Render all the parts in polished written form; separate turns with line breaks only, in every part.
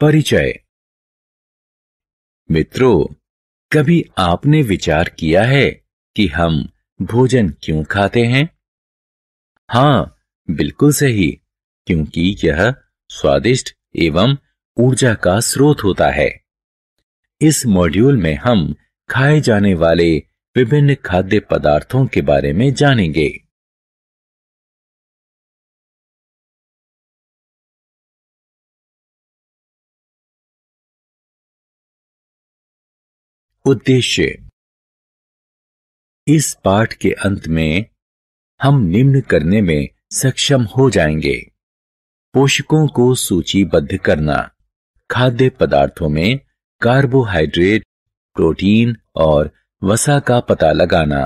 परिचय। मित्रों, कभी आपने विचार किया है कि हम भोजन क्यों खाते हैं? हाँ, बिल्कुल सही, क्योंकि यह स्वादिष्ट एवं ऊर्जा का स्रोत होता है। इस मॉड्यूल में हम खाए जाने वाले विभिन्न खाद्य पदार्थों के बारे में जानेंगे। उद्देश्य। इस पाठ के अंत में हम निम्न करने में सक्षम हो जाएंगे: पोषकों को सूचीबद्ध करना, खाद्य पदार्थों में कार्बोहाइड्रेट, प्रोटीन और वसा का पता लगाना,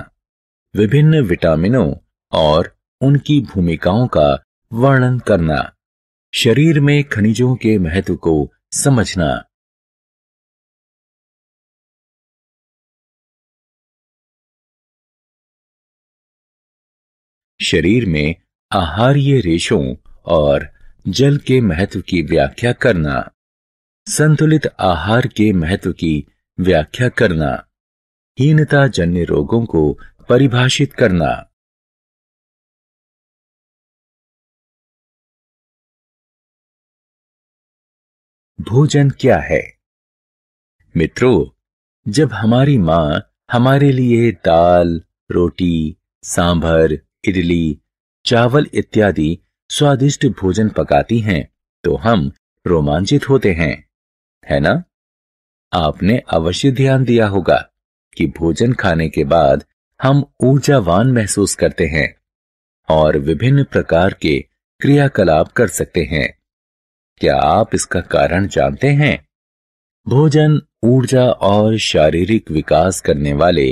विभिन्न विटामिनों और उनकी भूमिकाओं का वर्णन करना, शरीर में खनिजों के महत्व को समझना। शरीर में आहारीय रेशों और जल के महत्व की व्याख्या करना, संतुलित आहार के महत्व की व्याख्या करना, हीनता जन्य रोगों को परिभाषित करना। भोजन क्या है? मित्रों, जब हमारी मां हमारे लिए दाल, रोटी, सांभर, इडली, चावल इत्यादि स्वादिष्ट भोजन पकाती हैं, तो हम रोमांचित होते हैं, है ना? आपने अवश्य ध्यान दिया होगा कि भोजन खाने के बाद हम ऊर्जावान महसूस करते हैं और विभिन्न प्रकार के क्रियाकलाप कर सकते हैं। क्या आप इसका कारण जानते हैं? भोजन ऊर्जा और शारीरिक विकास करने वाले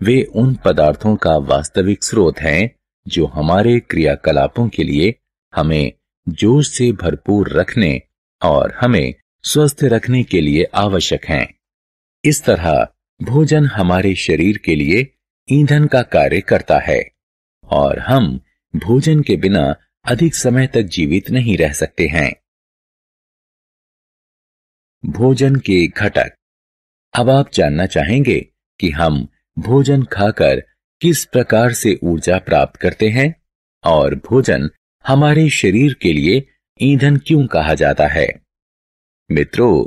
वे उन पदार्थों का वास्तविक स्रोत हैं जो हमारे क्रियाकलापों के लिए हमें जोश से भरपूर रखने और हमें स्वस्थ रखने के लिए आवश्यक हैं। इस तरह भोजन हमारे शरीर के लिए ईंधन का कार्य करता है और हम भोजन के बिना अधिक समय तक जीवित नहीं रह सकते हैं। भोजन के घटक। अब आप जानना चाहेंगे कि हम भोजन खाकर किस प्रकार से ऊर्जा प्राप्त करते हैं और भोजन हमारे शरीर के लिए ईंधन क्यों कहा जाता है। मित्रों,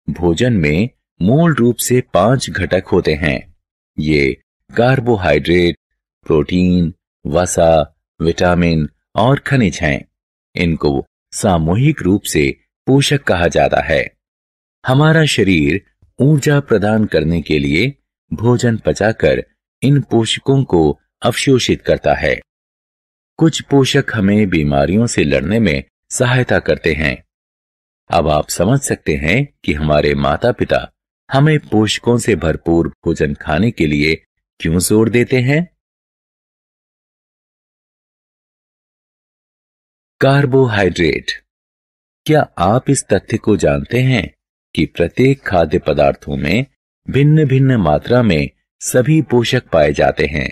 भोजन में मूल रूप से 5 घटक होते हैं। ये कार्बोहाइड्रेट, प्रोटीन, वसा, विटामिन और खनिज हैं। इनको सामूहिक रूप से पोषक कहा जाता है। हमारा शरीर ऊर्जा प्रदान करने के लिए भोजन पचाकर इन पोषकों को अवशोषित करता है। कुछ पोषक हमें बीमारियों से लड़ने में सहायता करते हैं। अब आप समझ सकते हैं कि हमारे माता पिता हमें पोषकों से भरपूर भोजन खाने के लिए क्यों जोर देते हैं। कार्बोहाइड्रेट। क्या आप इस तथ्य को जानते हैं कि प्रत्येक खाद्य पदार्थों में भिन्न भिन्न मात्रा में सभी पोषक पाए जाते हैं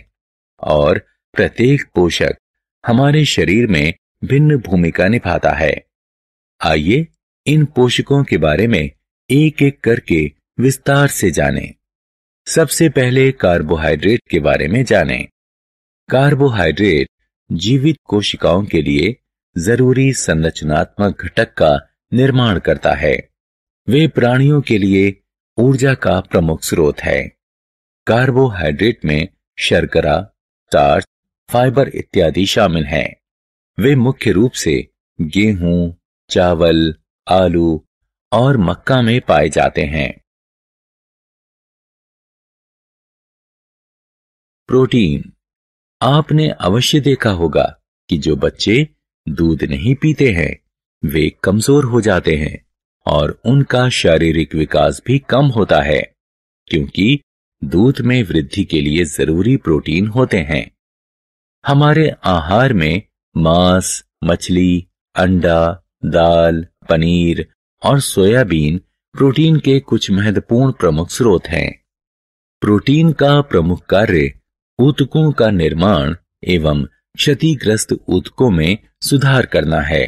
और प्रत्येक पोषक हमारे शरीर में भिन्न भूमिका निभाता है। आइए इन पोषकों के बारे में एक एक करके विस्तार से जानें। सबसे पहले कार्बोहाइड्रेट के बारे में जानें। कार्बोहाइड्रेट जीवित कोशिकाओं के लिए जरूरी संरचनात्मक घटक का निर्माण करता है। वे प्राणियों के लिए ऊर्जा का प्रमुख स्रोत है। कार्बोहाइड्रेट में शर्करा, स्टार्च, फाइबर इत्यादि शामिल हैं। वे मुख्य रूप से गेहूं, चावल, आलू और मक्का में पाए जाते हैं। प्रोटीन। आपने अवश्य देखा होगा कि जो बच्चे दूध नहीं पीते हैं वे कमजोर हो जाते हैं और उनका शारीरिक विकास भी कम होता है, क्योंकि दूध में वृद्धि के लिए जरूरी प्रोटीन होते हैं। हमारे आहार में मांस, मछली, अंडा, दाल, पनीर और सोयाबीन प्रोटीन के कुछ महत्वपूर्ण प्रमुख स्रोत हैं। प्रोटीन का प्रमुख कार्य ऊतकों का निर्माण एवं क्षतिग्रस्त ऊतकों में सुधार करना है।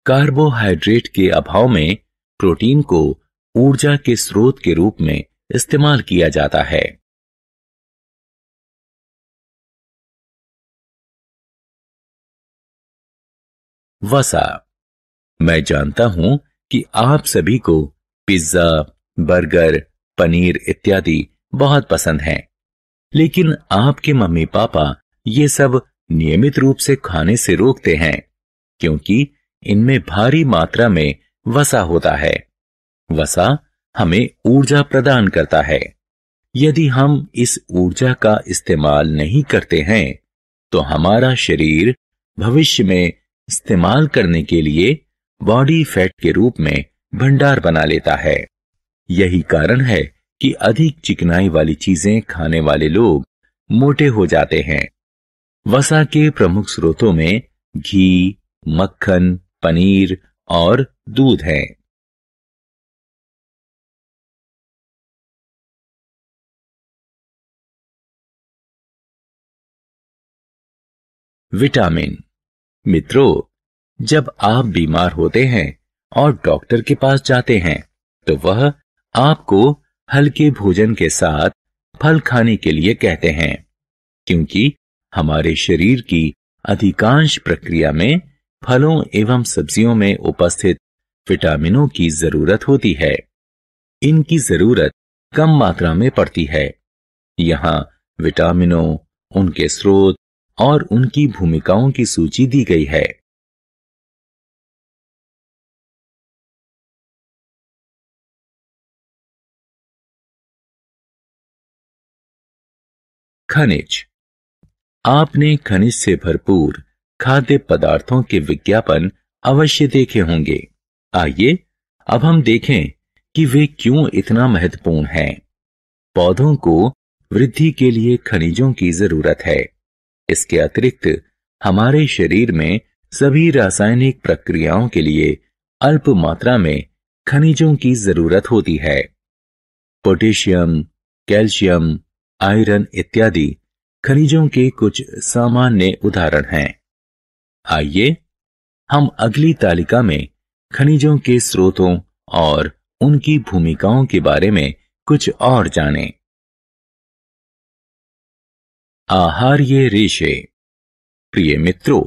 कार्बोहाइड्रेट के अभाव में प्रोटीन को ऊर्जा के स्रोत के रूप में इस्तेमाल किया जाता है। वसा। मैं जानता हूं कि आप सभी को पिज्जा, बर्गर, पनीर इत्यादि बहुत पसंद हैं, लेकिन आपके मम्मी पापा ये सब नियमित रूप से खाने से रोकते हैं क्योंकि इनमें भारी मात्रा में वसा होता है। वसा हमें ऊर्जा प्रदान करता है। यदि हम इस ऊर्जा का इस्तेमाल नहीं करते हैं तो हमारा शरीर भविष्य में इस्तेमाल करने के लिए बॉडी फैट के रूप में भंडार बना लेता है। यही कारण है कि अधिक चिकनाई वाली चीजें खाने वाले लोग मोटे हो जाते हैं। वसा के प्रमुख स्रोतों में घी, मक्खन, पनीर और दूध है। विटामिन। मित्रों, जब आप बीमार होते हैं और डॉक्टर के पास जाते हैं तो वह आपको हल्के भोजन के साथ फल खाने के लिए कहते हैं क्योंकि हमारे शरीर की अधिकांश प्रक्रिया में फलों एवं सब्जियों में उपस्थित विटामिनों की जरूरत होती है। इनकी जरूरत कम मात्रा में पड़ती है। यहाँ विटामिनों, उनके स्रोत और उनकी भूमिकाओं की सूची दी गई है। खनिज। आपने खनिज से भरपूर खाद्य पदार्थों के विज्ञापन अवश्य देखे होंगे। आइए अब हम देखें कि वे क्यों इतना महत्वपूर्ण हैं। पौधों को वृद्धि के लिए खनिजों की जरूरत है। इसके अतिरिक्त हमारे शरीर में सभी रासायनिक प्रक्रियाओं के लिए अल्प मात्रा में खनिजों की जरूरत होती है। पोटेशियम, कैल्शियम, आयरन इत्यादि खनिजों के कुछ सामान्य उदाहरण हैं। आइए हम अगली तालिका में खनिजों के स्रोतों और उनकी भूमिकाओं के बारे में कुछ और जानें। आहार्य रेशे। प्रिय मित्रों,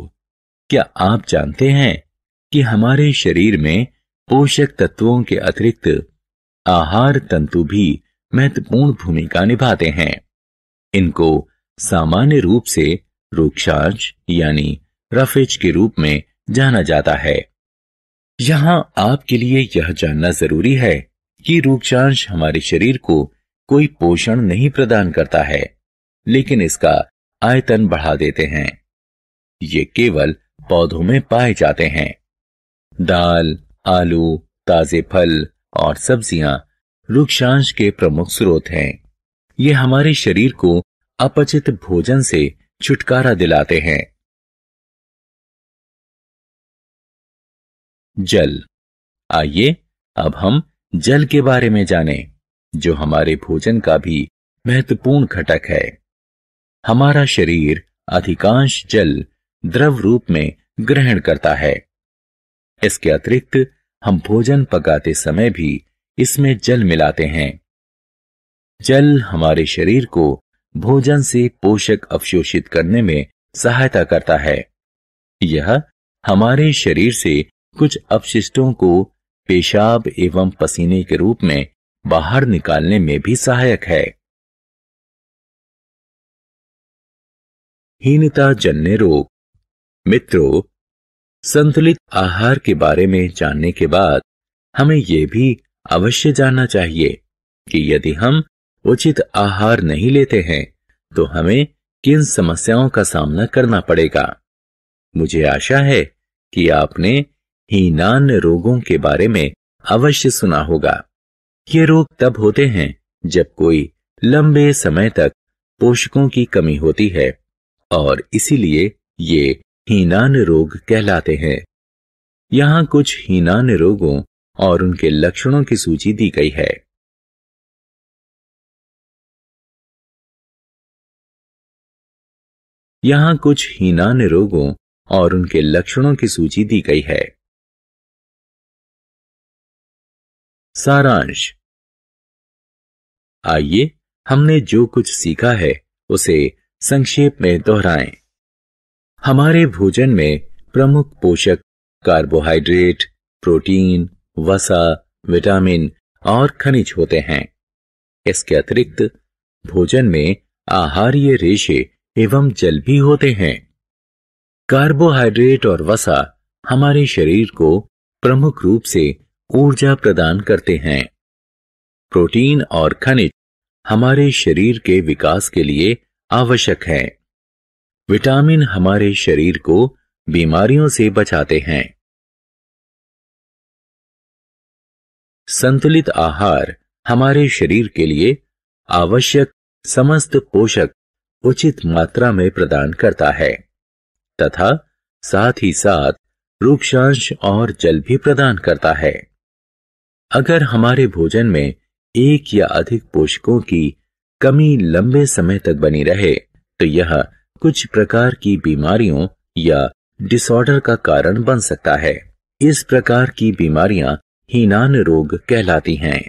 क्या आप जानते हैं कि हमारे शरीर में पोषक तत्वों के अतिरिक्त आहार तंतु भी महत्वपूर्ण भूमिका निभाते हैं। इनको सामान्य रूप से रूक्षांश यानी रफेज के रूप में जाना जाता है। यहां आपके लिए यह जानना जरूरी है कि रूक्षांश हमारे शरीर को कोई पोषण नहीं प्रदान करता है, लेकिन इसका आयतन बढ़ा देते हैं। ये केवल पौधों में पाए जाते हैं। दाल, आलू, ताजे फल और सब्जियां रूक्षांश के प्रमुख स्रोत हैं। ये हमारे शरीर को अपचित भोजन से छुटकारा दिलाते हैं। जल। आइए अब हम जल के बारे में जानें, जो हमारे भोजन का भी महत्वपूर्ण घटक है। हमारा शरीर अधिकांश जल द्रव रूप में ग्रहण करता है। इसके अतिरिक्त हम भोजन पकाते समय भी इसमें जल मिलाते हैं। जल हमारे शरीर को भोजन से पोषक अवशोषित करने में सहायता करता है। यह हमारे शरीर से कुछ अपशिष्टों को पेशाब एवं पसीने के रूप में बाहर निकालने में भी सहायक है। हीनता जन्य रोग। मित्रों, संतुलित आहार के बारे में जानने के बाद हमें यह भी अवश्य जानना चाहिए कि यदि हम उचित आहार नहीं लेते हैं तो हमें किन समस्याओं का सामना करना पड़ेगा। मुझे आशा है कि आपने हीनान रोगों के बारे में अवश्य सुना होगा। ये रोग तब होते हैं जब कोई लंबे समय तक पोषकों की कमी होती है और इसीलिए ये हीनान रोग कहलाते हैं। यहाँ कुछ हीनान रोगों और उनके लक्षणों की सूची दी गई है। यहाँ कुछ हीनान रोगों और उनके लक्षणों की सूची दी गई है। सारांश। आइए हमने जो कुछ सीखा है उसे संक्षेप में दोहराएं। हमारे भोजन में प्रमुख पोषक कार्बोहाइड्रेट, प्रोटीन, वसा, विटामिन और खनिज होते हैं। इसके अतिरिक्त भोजन में आहारीय रेशे एवं जल भी होते हैं। कार्बोहाइड्रेट और वसा हमारे शरीर को प्रमुख रूप से ऊर्जा प्रदान करते हैं। प्रोटीन और खनिज हमारे शरीर के विकास के लिए आवश्यक है। विटामिन हमारे शरीर को बीमारियों से बचाते हैं। संतुलित आहार हमारे शरीर के लिए आवश्यक समस्त पोषक उचित मात्रा में प्रदान करता है तथा साथ ही साथ रूक्षांश और जल भी प्रदान करता है। अगर हमारे भोजन में एक या अधिक पोषकों की कमी लंबे समय तक बनी रहे तो यह कुछ प्रकार की बीमारियों या डिसऑर्डर का कारण बन सकता है। इस प्रकार की बीमारियां हीनान रोग कहलाती हैं।